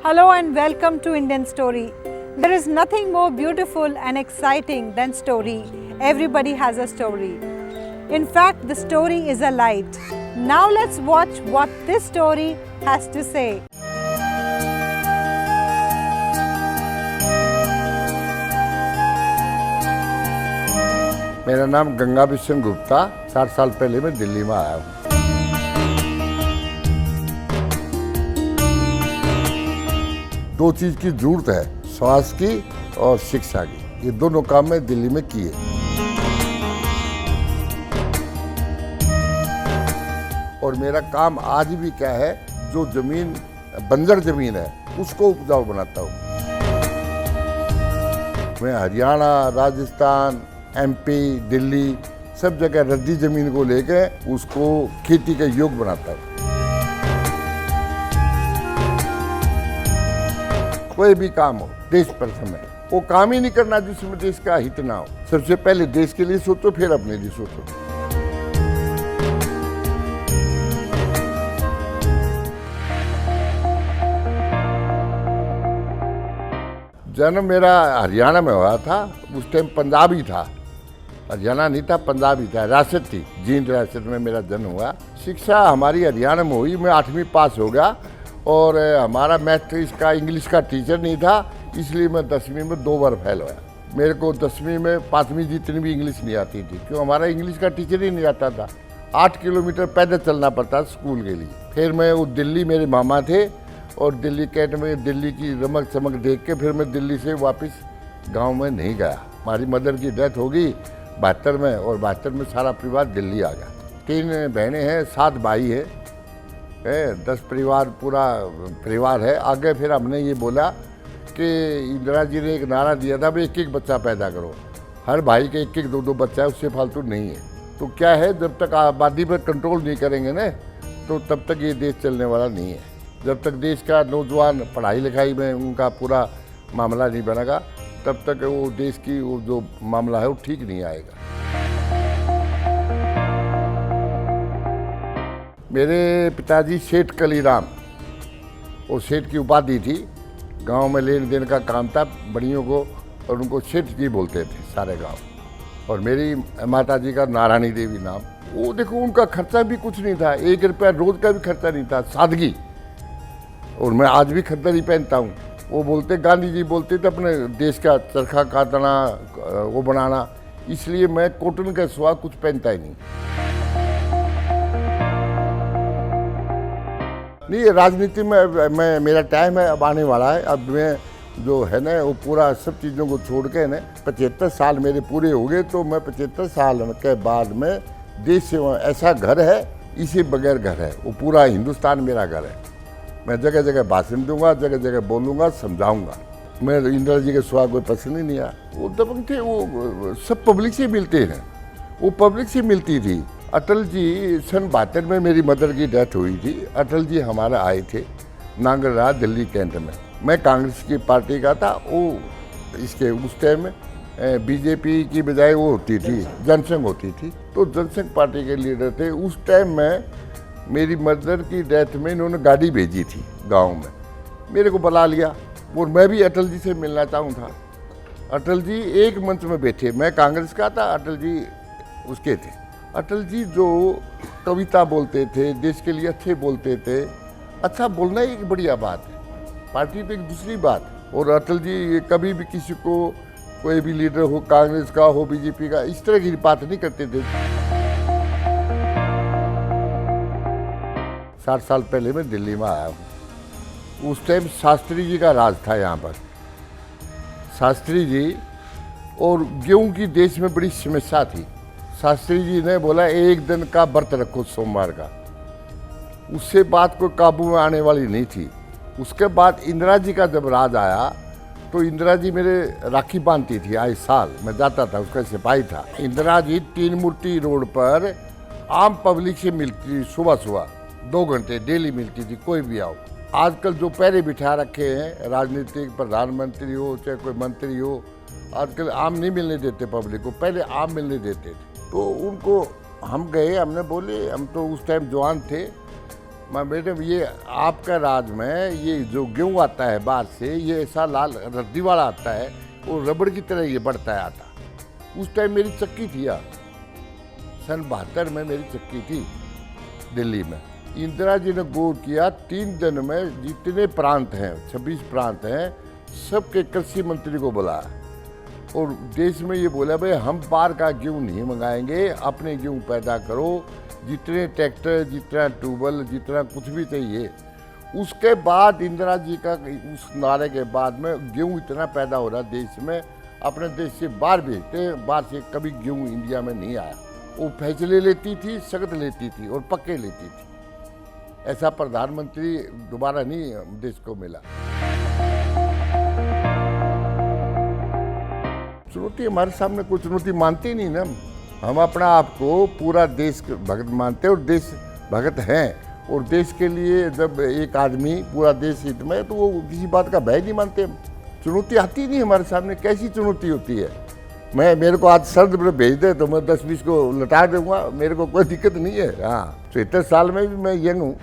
Hello and welcome to Indian Story. There is nothing more beautiful and exciting than story. Everybody has a story. In fact, the story is a light. Now let's watch what this story has to say. मेरा नाम गंगा बिशन गुप्ता। 60 साल पहले मैं दिल्ली में आया हूँ। दो चीज की जरूरत है, स्वास्थ्य की और शिक्षा की। ये दोनों काम मैं दिल्ली में किए। और मेरा काम आज भी क्या है, जो जमीन बंजर जमीन है उसको उपजाऊ बनाता हूँ। मैं हरियाणा, राजस्थान, एमपी, दिल्ली सब जगह रद्दी जमीन को लेके उसको खेती का योग्य बनाता है। कोई भी काम हो, देश प्रथम है। वो काम ही नहीं करना जिसमें देश का हित ना हो। सबसे पहले देश के लिए सोचो, फिर अपने लिए सोचो। जन्म मेरा हरियाणा में हुआ था। उस टाइम पंजाब ही था, हरियाणा नहीं था, पंजाब ही था। रियासत थी, जींद रियासत में मेरा जन्म हुआ। शिक्षा हमारी हरियाणा में हुई। मैं 8वीं पास हो गया और हमारा मैथ्स का इंग्लिश का टीचर नहीं था, इसलिए मैं 10वीं में 2 बार फेल हुआ। मेरे को 10वीं में 5वीं जितनी भी इंग्लिश नहीं आती थी, क्यों हमारा इंग्लिश का टीचर ही नहीं आता था। 8 किलोमीटर पैदल चलना पड़ता स्कूल के लिए। फिर मैं वो दिल्ली, मेरे मामा थे और दिल्ली कैंट में दिल्ली की रमक चमक देख के फिर मैं दिल्ली से वापस गांव में नहीं गया। हमारी मदर की डेथ हो गई 72 में, और 72 में सारा परिवार दिल्ली आ गया। 3 बहनें हैं, 7 भाई है, 10 परिवार, पूरा परिवार है। आगे फिर हमने ये बोला कि इंदिरा जी ने एक नारा दिया था, भाई 1-1 बच्चा पैदा करो। हर भाई के 1-1, 2-2 बच्चा है, उससे फालतू नहीं है। तो क्या है, जब तक आबादी पर कंट्रोल नहीं करेंगे ना, तो तब तक ये देश चलने वाला नहीं है। जब तक देश का नौजवान पढ़ाई लिखाई में उनका पूरा मामला नहीं बनेगा, तब तक वो देश की वो जो मामला है वो ठीक नहीं आएगा। मेरे पिताजी सेठ कलीराम, वो सेठ की उपाधि थी। गांव में लेन देन का काम था बड़ियों को, और उनको सेठ जी बोलते थे सारे गांव। और मेरी माता जी का नारायणी देवी नाम। वो देखो, उनका खर्चा भी कुछ नहीं था, 1 रुपया रोज का भी खर्चा नहीं था, सादगी। और मैं आज भी खद्दर ही पहनता हूँ। वो बोलते, गांधी जी बोलते थे अपने देश का चरखा काटना, वो बनाना, इसलिए मैं कॉटन का सिवा कुछ पहनता ही नहीं। नहीं, राजनीति में मेरा टाइम है, अब आने वाला है। अब मैं जो है ना, वो पूरा सब चीज़ों को छोड़ के ना 75 साल मेरे पूरे हो गए, तो मैं 75 साल के बाद में देश सेवा, ऐसा घर है इसी बगैर घर है। वो पूरा हिंदुस्तान मेरा घर है। मैं जगह जगह भाषण दूंगा, जगह जगह बोलूंगा, समझाऊंगा। मैं इंदिरा जी के सिवा कोई पसंद ही नहीं आया। वो दबंग थे, वो सब पब्लिक से मिलते हैं, वो पब्लिक से मिलती थी। अटल जी सन 72 में मेरी मदर की डेथ हुई थी। अटल जी हमारे आए थे नांगलरा, दिल्ली कैंट में। मैं कांग्रेस की पार्टी का था। वो इसके उस टाइम बीजेपी की बजाय वो होती थी, जनसंघ होती थी, तो जनसंघ पार्टी के लीडर थे। उस टाइम में मेरी मदर की डेथ में इन्होंने गाड़ी भेजी थी गांव में, मेरे को बुला लिया और मैं भी अटल जी से मिलना चाहूँ था। अटल जी एक मंच में बैठे, मैं कांग्रेस का था, अटल जी उसके थे। अटल जी जो कविता बोलते थे, देश के लिए अच्छे बोलते थे। अच्छा बोलना ही एक बढ़िया बात है, पार्टी तो एक दूसरी बात। और अटल जी कभी भी किसी को, कोई भी लीडर हो, कांग्रेस का हो, बीजेपी का, इस तरह की बात नहीं करते थे। 60 साल पहले मैं दिल्ली में आया हूँ। उस टाइम शास्त्री जी का राज था यहाँ पर। शास्त्री जी, और गेहूं की देश में बड़ी समस्या थी। शास्त्री जी ने बोला 1 दिन का व्रत रखो सोमवार का, उससे बात कोई काबू में आने वाली नहीं थी। उसके बाद इंदिरा जी का जब राज आया, तो इंदिरा जी मेरे राखी बांधती थी आए साल। मैं जाता था, उसका सिपाही था। इंदिरा जी 3 मूर्ति रोड पर आम पब्लिक से मिलती, सुबह सुबह 2 घंटे डेली मिलती थी, कोई भी आओ। आजकल जो पैरे बिठा रखे हैं, राजनीतिक प्रधानमंत्री हो चाहे कोई मंत्री हो, आजकल आम नहीं मिलने देते पब्लिक को, पहले आम मिलने देते थे। तो उनको हम गए, हमने बोले, हम तो उस टाइम जवान थे, मैडम ये आपका राज में ये जो गेहूँ आता है बाहर से, ये ऐसा लाल रद्दी वाला आता है, वो रबड़ की तरह ये बढ़ता है आटा। उस टाइम मेरी चक्की थी यार, सन 72 में मेरी चक्की थी दिल्ली में। इंदिरा जी ने गौर किया 3 दिन में जितने प्रांत हैं, 26 प्रांत हैं, सबके कृषि मंत्री को बुलाया और देश में ये बोला भाई हम बाहर का गेहूँ नहीं मंगाएंगे, अपने गेहूँ पैदा करो, जितने ट्रैक्टर, जितना ट्यूबवेल, जितना कुछ भी चाहिए। उसके बाद इंदिरा जी का उस नारे के बाद में गेहूँ इतना पैदा हो रहा देश में, अपने देश से बाहर भेजते, बाहर से कभी गेहूँ इंडिया में नहीं आया। वो फैसले लेती थी, सख्त लेती थी और पक्के लेती थी। ऐसा प्रधानमंत्री दोबारा नहीं देश को मिला। चुनौती हमारे सामने कोई चुनौती मानते ही नहीं ना। हम अपना आप को पूरा देश भगत मानते हैं और देश भगत हैं, और देश के लिए जब एक आदमी पूरा देश हित में है तो वो किसी बात का भय नहीं मानते। चुनौती आती नहीं हमारे सामने, कैसी चुनौती होती है। मेरे को आज सर्द पर भेज दे तो मैं 10-20 को लटा दूंगा, मेरे को कोई दिक्कत नहीं है। हाँ, 73 साल में भी मैं यंग हूँ।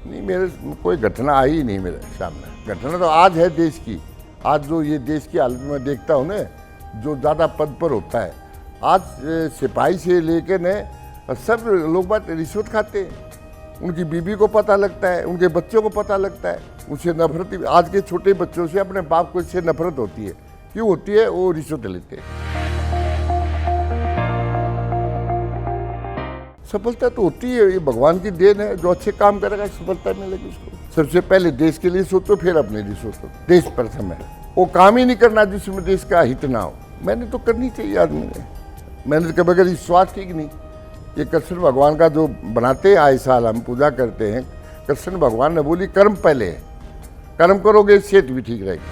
नहीं, मेरे कोई घटना आई नहीं मेरे सामने। घटना तो आज है देश की। आज जो ये देश की हालत में देखता हूँ ना, जो ज़्यादा पद पर होता है, आज सिपाही से लेकर ने सब लोग बात रिश्वत खाते हैं। उनकी बीबी को पता लगता है, उनके बच्चों को पता लगता है, उनसे नफरत। आज के छोटे बच्चों से अपने बाप को इससे नफरत होती है। क्यों होती है? वो रिश्वत लेते हैं। सफलता तो होती है, ये भगवान की देन है। जो अच्छे काम करेगा सफलता मिलेगी उसको। सबसे पहले देश के लिए सोचो, फिर अपने लिए सोचो। देश प्रथम है। वो काम ही नहीं करना जिसमें देश का हित ना हो। मैंने तो करनी चाहिए आदमी ने। मैंने तो कभी कभी स्वार्थ ठीक नहीं। ये कृष्ण भगवान का जो बनाते हैं, आए साल हम पूजा करते हैं, कृष्ण भगवान ने बोली कर्म पहले है, कर्म करोगे सेहत भी ठीक रहेगी।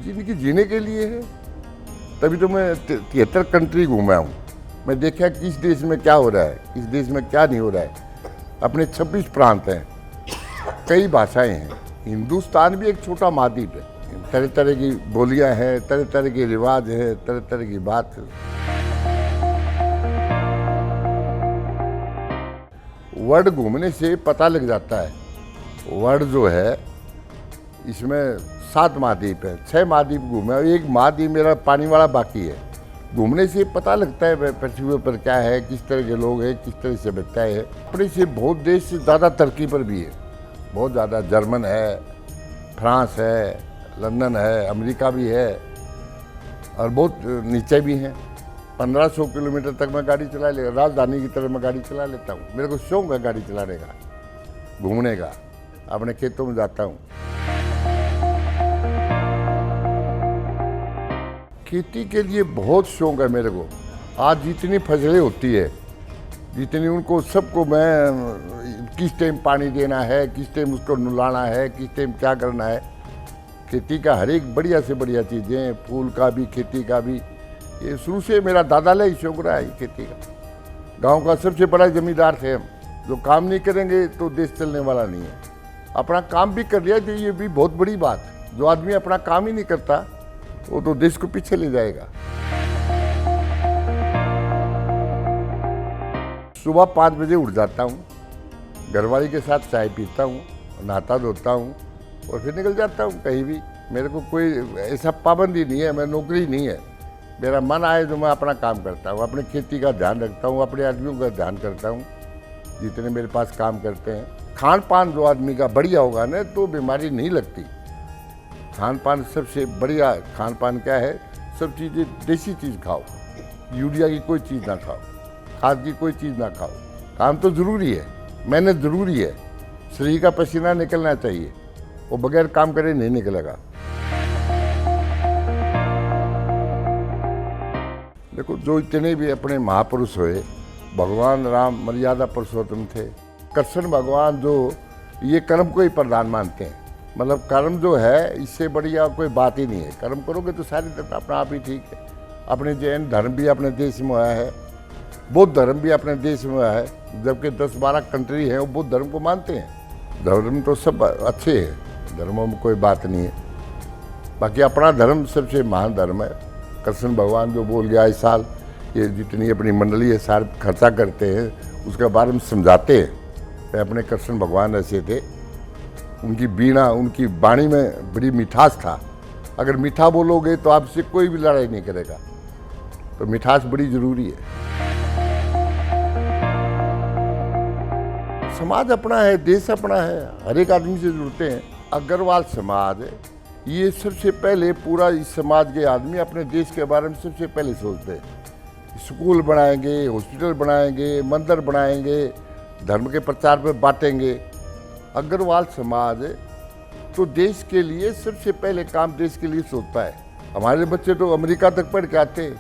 जिंदगी जीने के लिए है, तभी तो मैं 73 कंट्री घूमा हूँ। मैं देखा किस देश में क्या हो रहा है, किस देश में क्या नहीं हो रहा है। अपने 26 प्रांत हैं, कई भाषाएं हैं। हिंदुस्तान भी एक छोटा महाद्वीप है। तरह तरह की बोलियां हैं, तरह तरह के रिवाज हैं, तरह तरह की बात है। वर्ल्ड घूमने से पता लग जाता है। वर्ल्ड जो है इसमें 7 महाद्वीप है, 6 महाद्वीप घूमे और एक महाद्वीप मेरा पानी वाला बाकी है। घूमने से पता लगता है पृथ्वी पर क्या है, किस तरह के लोग हैं, किस तरह से सभ्यता है। अपने से बहुत देश से ज़्यादा तरक्की पर भी है, बहुत ज़्यादा। जर्मन है, फ्रांस है, लंदन है, अमेरिका भी है और बहुत नीचे भी हैं। 1500 किलोमीटर तक मैं गाड़ी चला लेगा, राजधानी की तरह मैं गाड़ी चला लेता हूँ। मेरे को शौक है गाड़ी चलाने का, घूमने का। अपने खेतों में जाता हूँ। खेती के लिए बहुत शौक है मेरे को। आज जितनी फसलें होती है, जितनी उनको सबको मैं किस टाइम पानी देना है, किस टाइम उसको नुलाना है, किस टाइम क्या करना है। खेती का हर एक बढ़िया से बढ़िया चीज़ें, फूल का भी, खेती का भी। ये शुरू से मेरा दादा ने ही शौक रहा है खेती का। गांव का सबसे बड़ा जमींदार थे हम। जो काम नहीं करेंगे तो देश चलने वाला नहीं है। अपना काम भी कर लिया तो ये भी बहुत बड़ी बात। जो आदमी अपना काम ही नहीं करता वो तो देश को पीछे ले जाएगा। सुबह 5 बजे उठ जाता हूँ, घरवाली के साथ चाय पीता हूँ, नहाता धोता हूँ और फिर निकल जाता हूँ कहीं भी। मेरे को कोई ऐसा पाबंदी नहीं है, मैं नौकरी नहीं है। मेरा मन आए तो मैं अपना काम करता हूँ, अपने खेती का ध्यान रखता हूँ, अपने आदमियों का ध्यान करता हूँ जितने मेरे पास काम करते हैं। खान पान जो आदमी का बढ़िया होगा ना तो बीमारी नहीं लगती। खान पान सबसे बढ़िया खान पान क्या है? सब चीज़ें देसी चीज़ खाओ, यूरिया की कोई चीज़ ना खाओ, खाद की कोई चीज़ ना खाओ। काम तो ज़रूरी है, मेहनत ज़रूरी है, शरीर का पसीना निकलना चाहिए, वो बगैर काम करे नहीं निकलेगा। देखो, जो इतने भी अपने महापुरुष हुए, भगवान राम मर्यादा पुरुषोत्तम थे। कृष्ण भगवान जो ये कर्म को ही प्रधान मानते हैं। मतलब कर्म जो है इससे बढ़िया कोई बात ही नहीं है। कर्म करोगे तो सारी तरफ अपना आप ही ठीक है। अपने जैन धर्म भी अपने देश में आया है, बौद्ध धर्म भी अपने देश में आया है, जबकि 10-12 कंट्री हैं वो बौद्ध धर्म को मानते हैं। धर्म तो सब अच्छे हैं, धर्मों में कोई बात नहीं है। बाकी अपना धर्म सबसे महान धर्म है कृष्ण भगवान जो बोल गया इस साल, ये जितनी अपनी मंडली है सारे खर्चा करते हैं, उसके बारे में समझाते हैं। अपने कृष्ण भगवान ऐसे थे, उनकी बीणा, उनकी वाणी में बड़ी मिठास था। अगर मीठा बोलोगे तो आपसे कोई भी लड़ाई नहीं करेगा, तो मिठास बड़ी ज़रूरी है। समाज अपना है, देश अपना है, हर एक आदमी से जुड़ते हैं। अग्रवाल समाज ये सबसे पहले, पूरा इस समाज के आदमी अपने देश के बारे में सबसे पहले सोचते हैं। स्कूल बनाएंगे, हॉस्पिटल बनाएंगे, मंदिर बनाएंगे, धर्म के प्रचार पे बांटेंगे। अग्रवाल समाज तो देश के लिए सबसे पहले काम देश के लिए सोचता है। हमारे बच्चे तो अमेरिका तक पढ़ के आते हैं,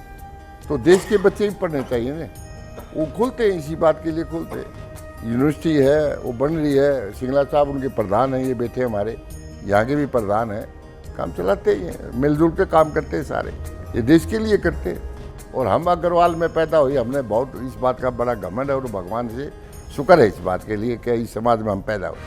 तो देश के बच्चे ही पढ़ने चाहिए ना। वो खोलते हैं, इसी बात के लिए खोलते हैं। यूनिवर्सिटी है वो बन रही है, सिंगला साहब उनके प्रधान हैं, ये बैठे हमारे यहाँ के भी प्रधान हैं। काम चलाते ही हैं, मिलजुल के काम करते हैं सारे, ये देश के लिए करते हैं। और हम अग्रवाल में पैदा हुए, हमने बहुत इस बात का बड़ा घमंड है और भगवान से शुक्र है इस बात के लिए कि इस समाज में हम पैदा हुए।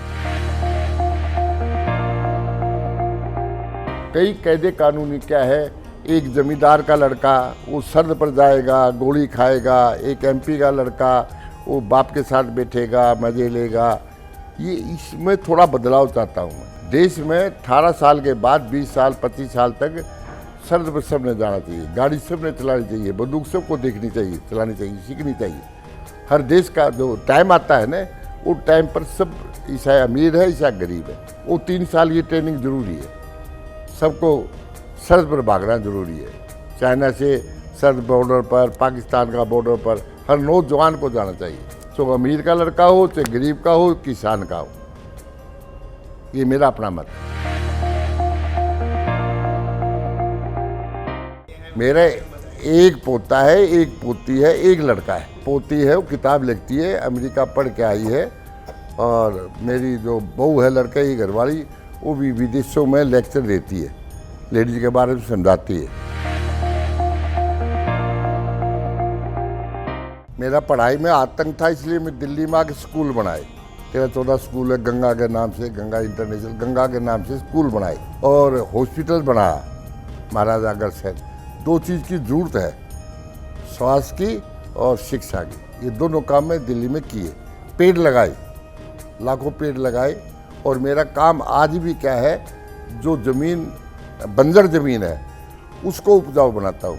कई कायदे कानूनी क्या है, एक जमींदार का लड़का वो सर्द पर जाएगा, गोली खाएगा, एक एमपी का लड़का वो बाप के साथ बैठेगा, मजे लेगा। ये इसमें थोड़ा बदलाव चाहता हूँ मैं। देश में 18 साल के बाद 20 साल 25 साल तक सर्द पर सबने जाना चाहिए, गाड़ी सबने चलानी चाहिए, बंदूक सबको देखनी चाहिए, चलानी चाहिए, सीखनी चाहिए। हर देश का जो टाइम आता है ना, वो टाइम पर सब, ईसा अमीर है ईसा गरीब है, वो 3 साल ये ट्रेनिंग जरूरी है। सबको सर्द पर भागना जरूरी है। चाइना से सर्द बॉर्डर पर, पाकिस्तान का बॉर्डर पर हर नौजवान को जाना चाहिए, चाहे अमीर का लड़का हो, चाहे गरीब का हो, किसान का हो। ये मेरा अपना मत है। मेरा एक पोता है, एक पोती है, एक लड़का है। पोती है वो किताब लिखती है, अमेरिका पढ़ के आई है। और मेरी जो बहू है, लड़के की घरवाली, वो भी विदेशों में लेक्चर देती है, लेडीज के बारे में समझाती है। मेरा पढ़ाई में आतंक था, इसलिए मैं दिल्ली में आके स्कूल बनाए। 13-14 स्कूल है, गंगा के नाम से, गंगा इंटरनेशनल, गंगा के नाम से स्कूल बनाए और हॉस्पिटल बनाया महाराजा अग्रसेन। 2 चीज़ की जरूरत है, स्वास्थ्य की और शिक्षा की। ये दोनों काम मैं दिल्ली में किए। पेड़ लगाए, लाखों पेड़ लगाए। और मेरा काम आज भी क्या है, जो ज़मीन बंजर ज़मीन है उसको उपजाऊ बनाता हूँ।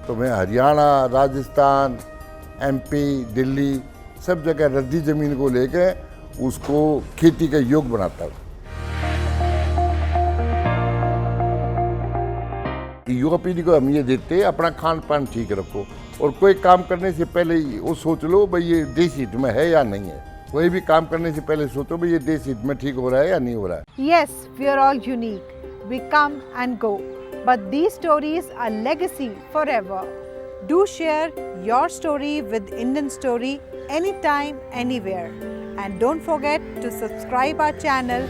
तो मैं हरियाणा, राजस्थान, एमपी, दिल्ली, सब जगह रद्दी ज़मीन को लेके उसको खेती का योग बनाता हूँ। युवा पीढ़ी को हम ये देते हैं, अपना खान पान ठीक रखो और कोई काम करने से पहले वो सोच लो भाई ये देश हित में है या नहीं है। कोई भी काम करने से पहले सोचो भाई ये देश हित में ठीक हो रहा है या नहीं हो रहा है। Yes, we are all unique. We come and go, but these stories are legacy forever. Do share your story with Indian Story anytime, anywhere. And don't forget to subscribe our channel